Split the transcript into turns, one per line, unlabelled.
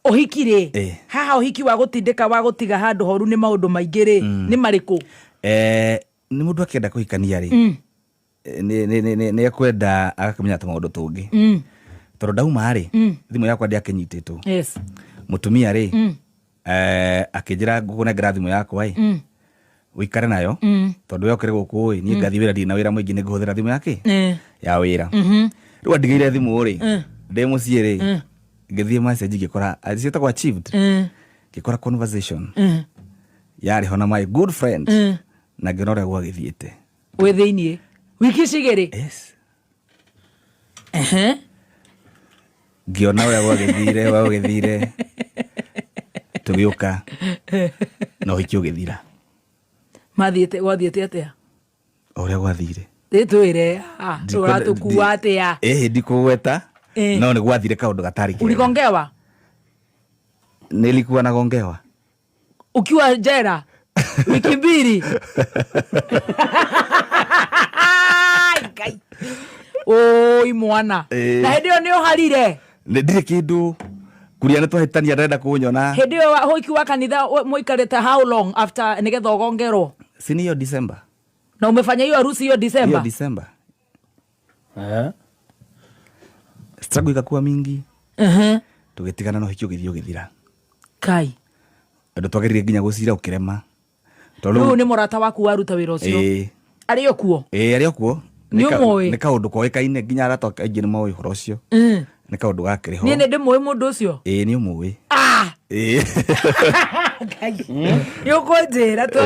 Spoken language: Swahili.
Ohikire haha ohiki wa gutindika wa gutiga handu horu ni maundu maingi ri ni mariku
ni mundu akenda kuhikania ri ni akwenda agakamenya maundu tungi tondu ndauma ri thimu yakwa ndiakinyititwo
yes
mutumia ri akinjira ngukunengera thimu yakwa ri wikare nayo tondu yokire guku ni ngathi wira ndina wira mwingi ni nguhuthira thimu yake ya wira riu andigeire thimu ri ndi mucii ri ngithie message gikora cietagwo achieved gikora conversation yari hona my good friend na ngina uria gwagithiete
we thiini wiki cigiri
yes ngiona uria gwagithire tugiuka no hikio githira
mathiete gwathiete atia
uria gwathire
twire turatukuwa atia
ndikugweta no ni gwathire kaundu gatari kile
uligongewa
nilikuwa nagongewa
ukiwa jera wiki mbili oi mwana na hedio ni uharire
ndire kindu kuria ni twahitania ndenda kunyona
hedio hoiki wa kanitha muikarite how long after nigetha ugongerwo
sini December
na umefanya hiyo harusi hiyo December
struggle ikakuwa mingi tugitigana no hikio githio githira
kai
andu twageririe nginya gucira ukirema
tondu ni murata waku waruta wira ucio ari okuo ni
kaundu koikaine nginya arata kaingi ni maui horo ucio ni kaundu gakiri ho
ni ndimui mundu ucio
ni umui
kai yuko njira tu